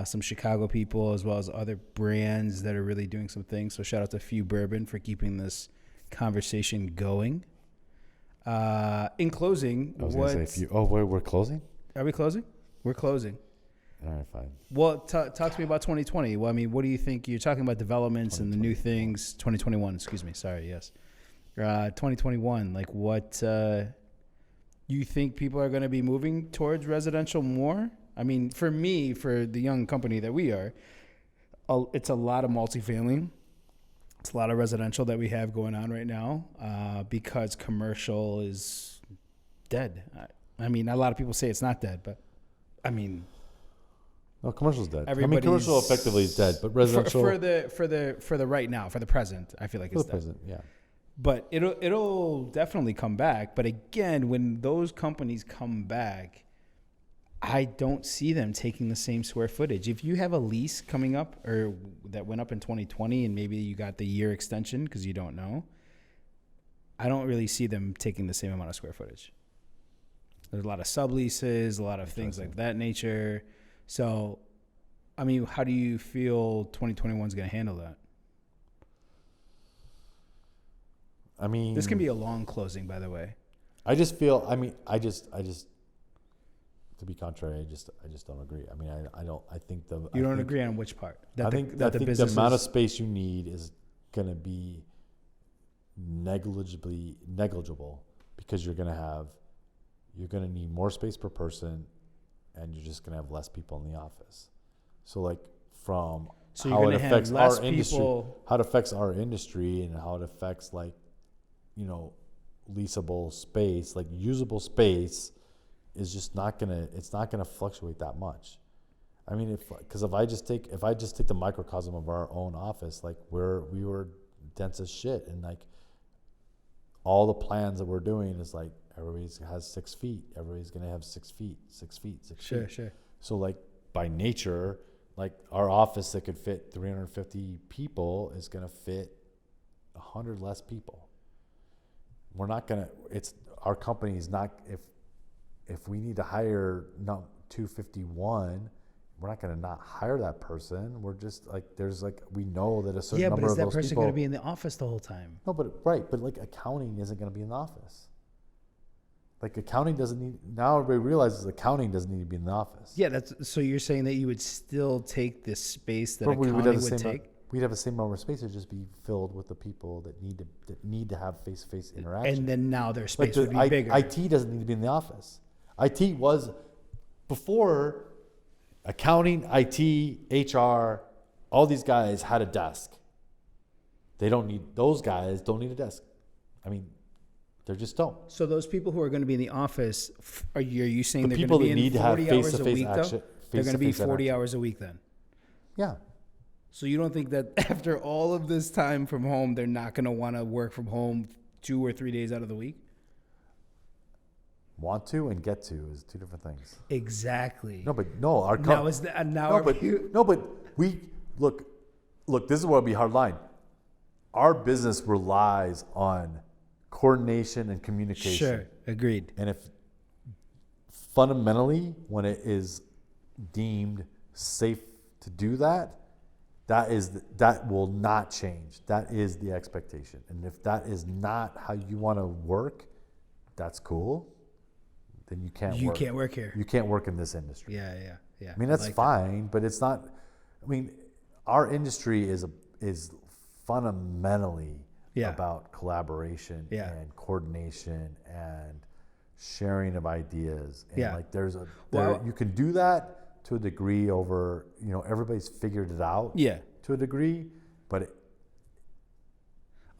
some Chicago people as well as other brands that are really doing some things. So shout out to Few Bourbon for keeping this conversation going. In closing, I was going to say we're closing? Are we closing? We're closing. All right, fine. Well, talk to me about 2020. Well, I mean, what do you think? You're talking about developments and the new things. 2021, excuse me. Sorry, yes. 2021, like what you think people are going to be moving towards residential more? I mean, for me, for the young company that we are, it's a lot of multifamily. It's a lot of residential that we have going on right now because commercial is dead. I mean, a lot of people say it's not dead, but I mean, no, commercial's dead. I mean, commercial effectively is dead, but residential for the right now, for the present, I feel like it's dead. Present, yeah. But it'll definitely come back. But again, when those companies come back, I don't see them taking the same square footage. If you have a lease coming up or that went up in 2020 and maybe you got the year extension because you don't know, I don't really see them taking the same amount of square footage. There's a lot of subleases, a lot of things like that nature. So, I mean, how do you feel 2021 is going to handle that? I mean, this can be a long closing, by the way. I just feel, to be contrary, I just don't agree. I mean, I think You don't agree on which part? I think the amount of space you need is going to be negligible because you're going to need more space per person and you're just going to have less people in the office. So like how it affects our industry, how it affects our industry and how it affects like, leasable space, like usable space is just not gonna fluctuate that much. I mean, if I just take the microcosm of our own office, like we were dense as shit, and like all the plans that we're doing is like everybody has 6 feet, everybody's gonna have 6 feet. Sure. So like by nature, like our office that could fit 350 people is gonna fit 100 less people. Our company is not, if we need to hire 251, we're not going to not hire that person. We're just like, we know that a certain number of those people. Yeah, but is that person going to be in the office the whole time? No, but like accounting isn't going to be in the office. Like accounting doesn't need, now everybody realizes accounting doesn't need to be in the office. Yeah, so you're saying that you would still take this space that accounting would take? We'd have the same number of space. It'd just be filled with the people that need to have face-to-face interaction. And then now their space would be bigger. IT doesn't need to be in the office. IT was before accounting, IT, HR. All these guys had a desk. Those guys don't need a desk. I mean, they just don't. So those people who are going to be in the office, are you saying they're going to be in 40 hours a week though? They're going to be 40 hours a week then? Yeah. So you don't think that after all of this time from home, they're not going to want to work from home 2 or 3 days out of the week? Want to and get to is two different things. Exactly. No, but no. Look. This is what would be a hard line. Our business relies on coordination and communication. Sure, agreed. And if fundamentally, when it is deemed safe to do that, that will not change. That is the expectation. And if that is not how you want to work, that's cool. Then you can't work. You can't work here. You can't work in this industry. Yeah. I mean, that's fine, but it's not. I mean, our industry is fundamentally about collaboration and coordination and sharing of ideas. And like you can do that to a degree over, everybody's figured it out to a degree, but it's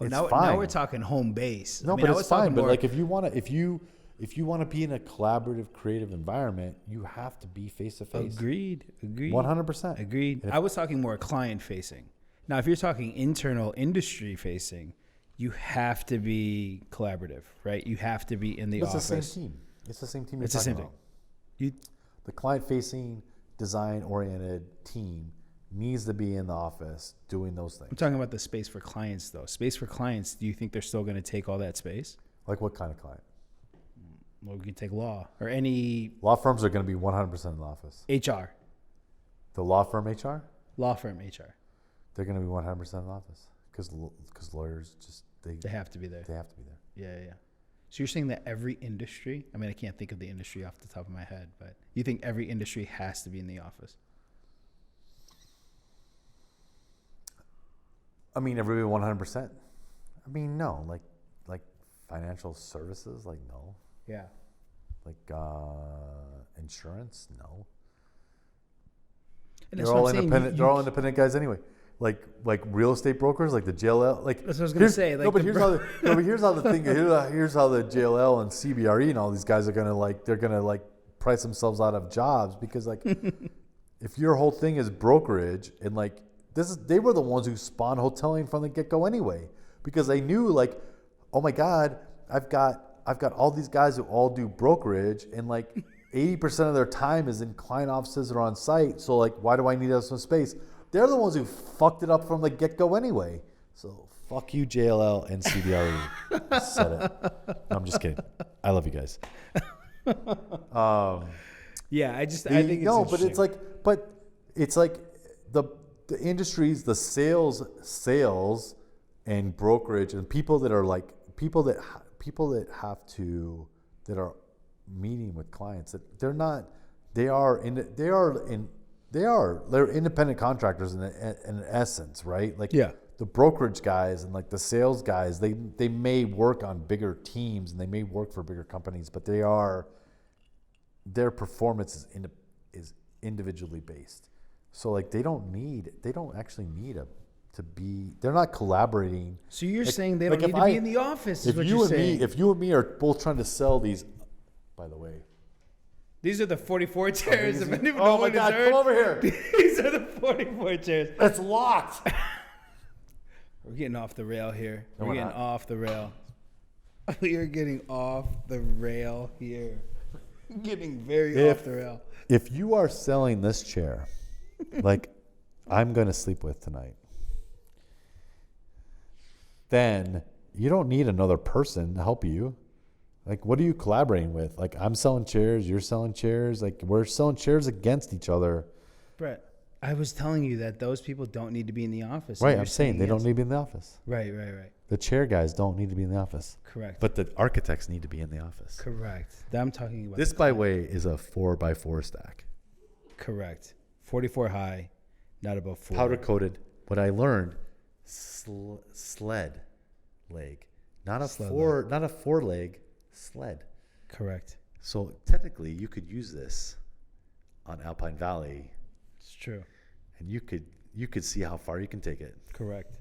fine. Now we're talking home base. No, but it's fine. But like if you want to be in a collaborative, creative environment, you have to be face to face. Agreed. 100%. Agreed. I was talking more client facing. Now, if you're talking internal industry facing, you have to be collaborative, right? You have to be in the office. It's the same team. It's the same team you're talking about. The client facing, design-oriented team needs to be in the office doing those things. I'm talking about the space for clients, though. Space for clients, do you think they're still going to take all that space? Like what kind of client? Well, we can take law or any... Law firms are going to be 100% in the office. HR. The law firm HR? Law firm HR. They're going to be 100% in the office because lawyers just... They have to be there. They have to be there. Yeah. So you're saying that every industry, I mean, I can't think of the industry off the top of my head, but you think every industry has to be in the office? I mean, everybody 100%. I mean, no. Like financial services, like no. Yeah. Like insurance, no. And They're all independent. They're all independent guys anyway. like real estate brokers, like the JLL. Like that's what I was gonna say. Like, but here's how the thing. Here's how the JLL and CBRE and all these guys are gonna price themselves out of jobs because like if your whole thing is brokerage and like they were the ones who spawned hoteling from the get go anyway because they knew like, oh my God, I've got all these guys who all do brokerage and like 80% of their time is in client offices or on site. So like, why do I need some space? They're the ones who fucked it up from the get-go anyway. So fuck you, JLL and CBRE. Said it. No, I'm just kidding. I love you guys. Yeah, I think it's but it's like the industries, the sales and brokerage and people that are meeting with clients that they're independent contractors in essence, right? Like the brokerage guys and like the sales guys, they may work on bigger teams and they may work for bigger companies, but their performance is individually based. So like they don't actually need they're not collaborating. So you're saying they don't need to be in the office, is what you're saying. If you and me are both trying to sell these, by the way. These are the 44 chairs. Oh my God, come over here. These are the 44 chairs. It's locked. We're getting off the rail here. No, we're getting off the rail. We are getting off the rail here. Getting very off the rail. If you are selling this chair, like I'm going to sleep with tonight, then you don't need another person to help you. Like, what are you collaborating with? Like, I'm selling chairs, you're selling chairs. Like, we're selling chairs against each other. Brett, I was telling you that those people don't need to be in the office. Right, I'm saying they don't need to be in the office. Right. The chair guys don't need to be in the office. Correct. But the architects need to be in the office. Correct. I'm talking about this, by the way, is a 4x4 stack. Correct. 44 high, not above 4. Powder coated. What I learned, sled leg, not a four leg. Sled. Correct. So technically you could use this on Alpine Valley. It's true. And you could see how far you can take it. Correct.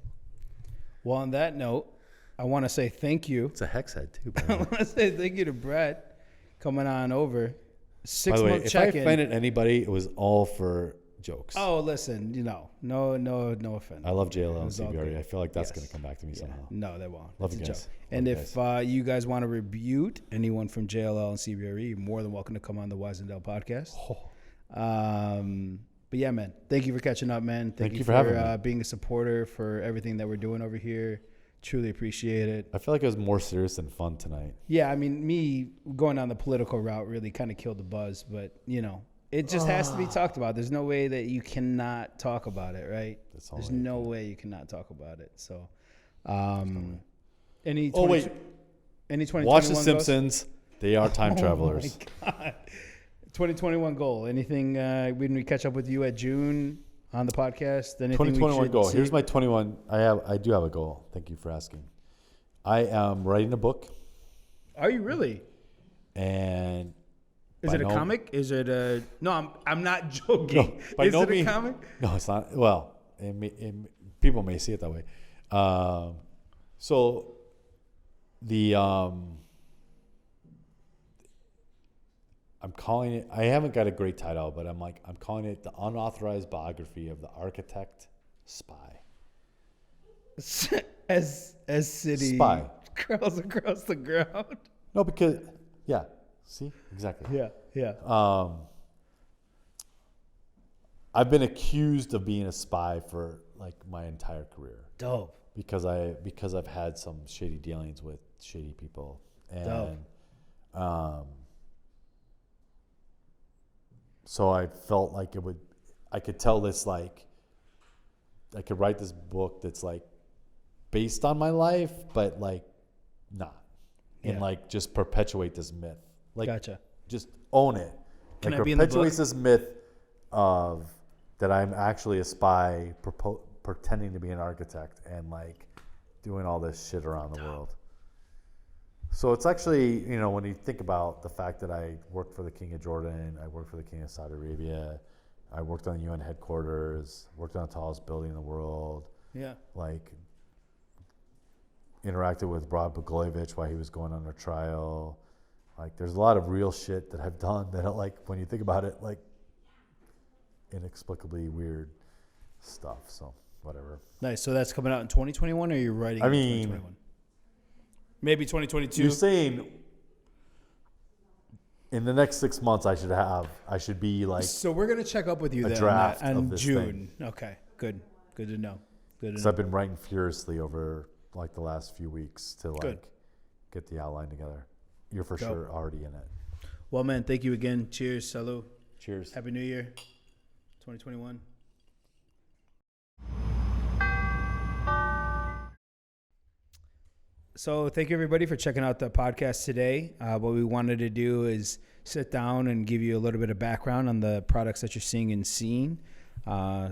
Well, on that note, I want to say thank you. It's a hex head too. I want to say thank you to Brett coming on over. 6 month check-in. If I offended anybody, it was all for jokes. Oh, listen, no offense. I love JLL and CBRE. I feel like that's going to come back to me somehow. No, that won't. Love you guys. And if you guys want to rebuke anyone from JLL and CBRE, you're more than welcome to come on the Wisendale podcast. But yeah, man, thank you for catching up, man. Thank you for having me. Being a supporter for everything that we're doing over here. Truly appreciate it. I feel like it was more serious than fun tonight. Yeah, I mean, me going down the political route really kind of killed the buzz, but it just has to be talked about. There's no way that you cannot talk about it, right? There's no way you cannot talk about it. So, any 2021 watch The Simpsons. They are time travelers. Oh my God. 2021 goal. Anything when we catch up with you at June on the podcast? Anything 2021 goal. Here's my 21. I do have a goal. Thank you for asking. I am writing a book. Are you really? And is it a comic? Is it a... No, I'm not joking. No, is it a comic? No, it's not. Well, people may see it that way. So the... I'm calling it... I haven't got a great title, but I'm calling it The Unauthorized Biography of the Architect Spy. As city Spy crawls across the ground. No, because... Yeah. See? Exactly. Yeah. I've been accused of being a spy for like my entire career. Dope. Because I've had some shady dealings with shady people. And so I felt like I could tell this, like, I could write this book that's like based on my life, but like not. And like just perpetuate this myth. Like, gotcha. Just own it. Can like I be in the book? Perpetuates this myth of that I'm actually a spy pretending to be an architect and like doing all this shit around the world. So it's actually, when you think about the fact that I worked for the King of Jordan, I worked for the King of Saudi Arabia, I worked on the UN headquarters, worked on the tallest building in the world. Yeah. Like, interacted with Rob Blagojevich while he was going under trial. Like, there's a lot of real shit that I've done that, like, when you think about it, like, inexplicably weird stuff. So, whatever. Nice. So that's coming out in 2021, or you're writing in 2021? Maybe 2022. You're saying in the next 6 months I should be like. So we're gonna check up with you a then draft on of this June. Thing. Okay, good to know. Because I've been writing furiously over like the last few weeks to like get the outline together. You're for sure already in it. Well, man, thank you again. Cheers, salud. Cheers. Happy New Year, 2021. So thank you, everybody, for checking out the podcast today. What we wanted to do is sit down and give you a little bit of background on the products that you're seeing and seeing.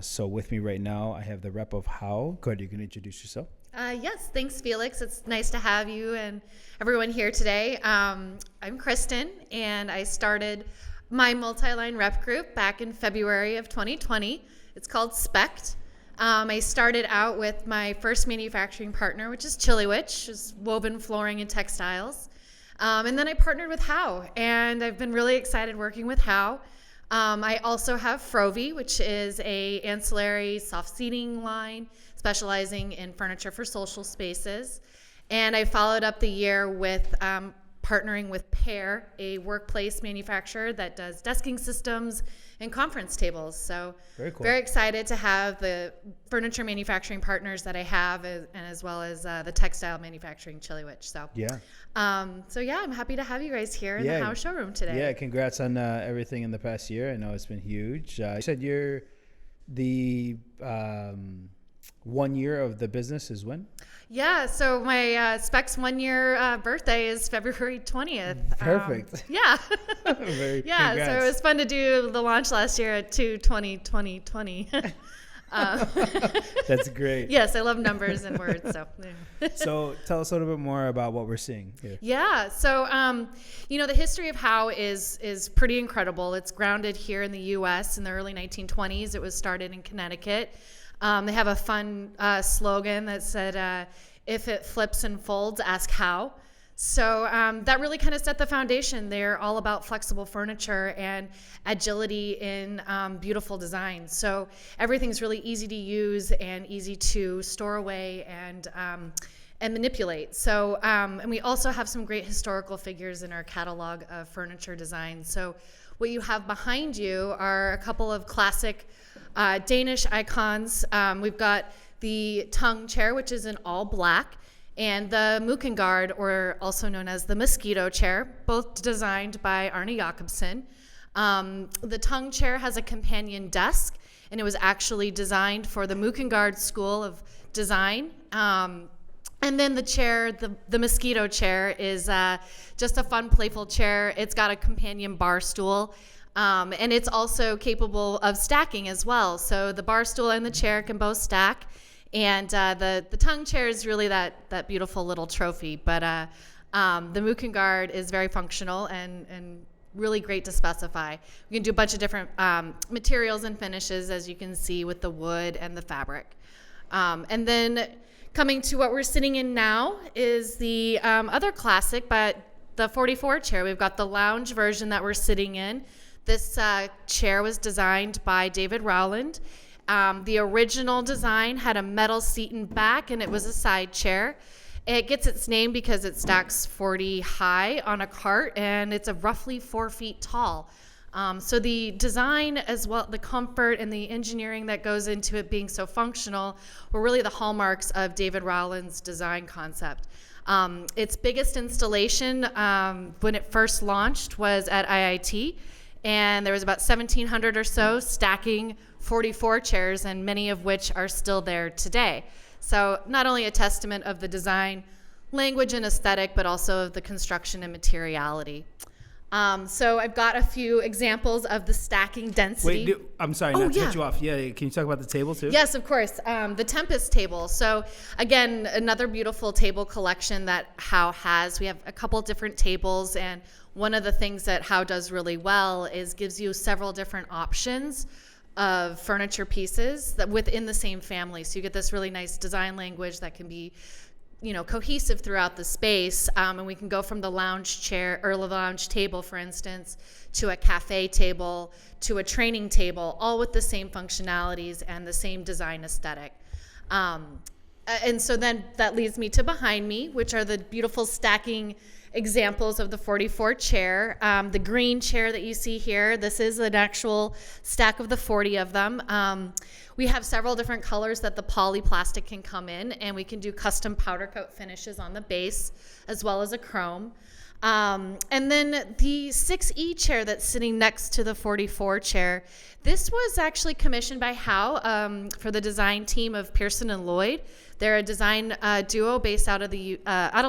So with me right now, I have the rep of Howe. Go ahead, you can introduce yourself. Yes, thanks, Felix. It's nice to have you and everyone here today. I'm Kristen, and I started my multi-line rep group back in February of 2020. It's called Spec'd. I started out with my first manufacturing partner, which is Chiliwich, is woven flooring and textiles. And then I partnered with Howe, and I've been really excited working with Howe. I also have Frovi, which is a ancillary soft seating line specializing in furniture for social spaces. And I followed up the year with partnering with Pair, a workplace manufacturer that does desking systems and conference tables. So very cool. Very excited to have the furniture manufacturing partners that I have, and as well as the textile manufacturing Chiliwich. So yeah. So yeah, I'm happy to have you guys here in the Howe showroom today. Yeah, congrats on everything in the past year. I know it's been huge. You said you're the 1 year of the business is when? Yeah, so my Spec'd 1 year birthday is February 20th. Perfect. Yeah. Yeah, congrats. So it was fun to do the launch last year at 2/20/2020. That's great. Yes, I love numbers and words. So. So tell us a little bit more about what we're seeing here. Yeah, so the history of Howe is pretty incredible. It's grounded here in the U.S. in the early 1920s. It was started in Connecticut. They have a fun slogan that said, "If it flips and folds, ask how." So that really kind of set the foundation. They're all about flexible furniture and agility in beautiful design. So everything's really easy to use and easy to store away and manipulate. So and we also have some great historical figures in our catalog of furniture design. So what you have behind you are a couple of classic Danish icons. We've got the tongue chair, which is in all black, and the Mukengard, or also known as the mosquito chair, both designed by Arne Jacobsen. The tongue chair has a companion desk, and it was actually designed for the Mukengard School of Design. And then the chair, the mosquito chair, is just a fun, playful chair. It's got a companion bar stool. And it's also capable of stacking as well. So the bar stool and the chair can both stack. And the tongue chair is really that beautiful little trophy. But the Mukengard is very functional and really great to specify. We can do a bunch of different materials and finishes, as you can see with the wood and the fabric. And then coming to what we're sitting in now is the other classic, but the 44 chair. We've got the lounge version that we're sitting in. This chair was designed by David Rowland. The original design had a metal seat and back, and it was a side chair. It gets its name because it stacks 40 high on a cart, and it's a roughly 4 feet tall. So the design, as well, the comfort and the engineering that goes into it being so functional, were really the hallmarks of David Rowland's design concept. Its biggest installation when it first launched was at IIT. And there was about 1,700 or so stacking 44 chairs, and many of which are still there today. So not only a testament of the design, language, and aesthetic, but also of the construction and materiality. So I've got a few examples of the stacking density. Wait, I'm sorry, not to cut you off. Yeah, can you talk about the table too? Yes, of course. The Tempest table. So again, another beautiful table collection that Howe has. We have a couple different tables, and one of the things that Howe does really well is gives you several different options of furniture pieces that within the same family. So you get this really nice design language that can be, cohesive throughout the space. And we can go from the lounge chair or the lounge table, for instance, to a cafe table, to a training table, all with the same functionalities and the same design aesthetic. And so then that leads me to behind me, which are the beautiful stacking examples of the 44 chair. The green chair that you see here, this is an actual stack of the 40 of them. We have several different colors that the polyplastic can come in, and we can do custom powder coat finishes on the base as well as a chrome. And then the 6E chair that's sitting next to the 44 chair, this was actually commissioned by Howe for the design team of Pearson and Lloyd. They're a design duo based out of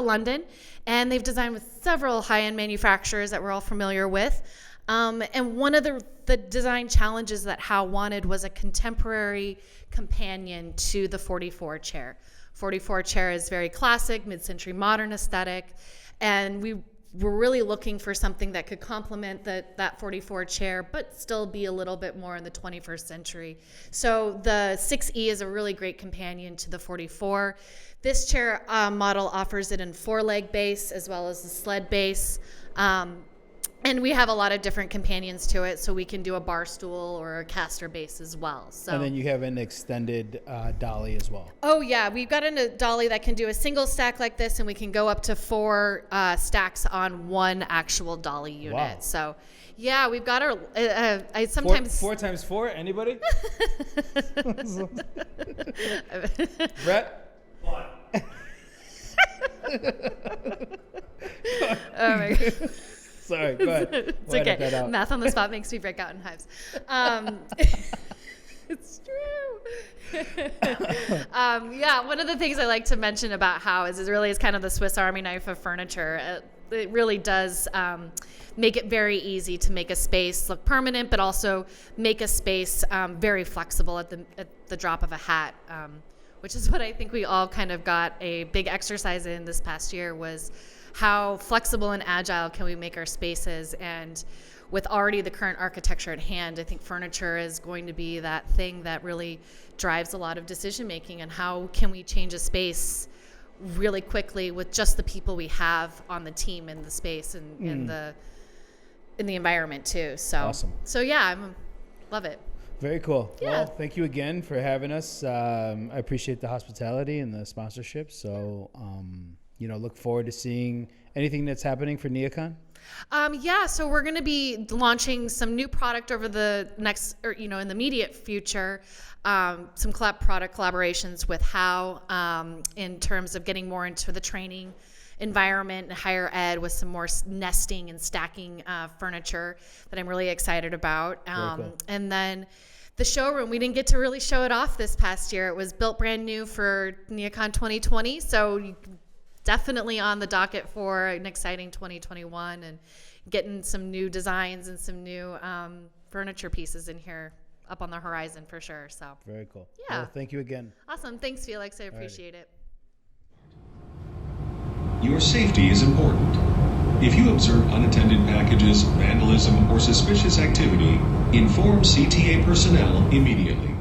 London, and they've designed with several high-end manufacturers that we're all familiar with. And one of the design challenges that Howe wanted was a contemporary companion to the 44 chair. 44 chair is very classic, mid-century modern aesthetic, and we were really looking for something that could complement that 44 chair, but still be a little bit more in the 21st century. So the 6E is a really great companion to the 44. This chair model offers it in 4-leg base as well as the sled base. And we have a lot of different companions to it, so we can do a bar stool or a caster base as well. So. And then you have an extended dolly as well. Oh, yeah. We've got a dolly that can do a single stack like this, and we can go up to 4 stacks on one actual dolly unit. Wow. So, yeah, we've got our I sometimes... 4 times 4, anybody? Brett? What? Oh, my God. Sorry, go ahead. It's okay. Math on the spot makes me break out in hives. It's true. Yeah, one of the things I like to mention about Howe is it really is kind of the Swiss Army knife of furniture. It really does make it very easy to make a space look permanent, but also make a space very flexible at the drop of a hat, which is what I think we all kind of got a big exercise in this past year was how flexible and agile can we make our spaces. And with already the current architecture at hand, I think furniture is going to be that thing that really drives a lot of decision making, and how can we change a space really quickly with just the people we have on the team in the space and in the environment too. So awesome. So yeah, love it. Very cool. Yeah. Well, thank you again for having us. I appreciate the hospitality and the sponsorship. So, look forward to seeing anything that's happening for NeoCon. Yeah, so we're going to be launching some new product over the next, in the immediate future. Some product collaborations with Howe in terms of getting more into the training environment and higher ed with some more nesting and stacking furniture that I'm really excited about. Cool. And then the showroom, we didn't get to really show it off this past year. It was built brand new for NeoCon 2020, so definitely on the docket for an exciting 2021 and getting some new designs and some new furniture pieces in here up on the horizon for sure. So very cool. Yeah. Well, thank you again. Awesome. Thanks, Felix. I appreciate it. Your safety is important. If you observe unattended packages, vandalism, or suspicious activity, inform CTA personnel immediately.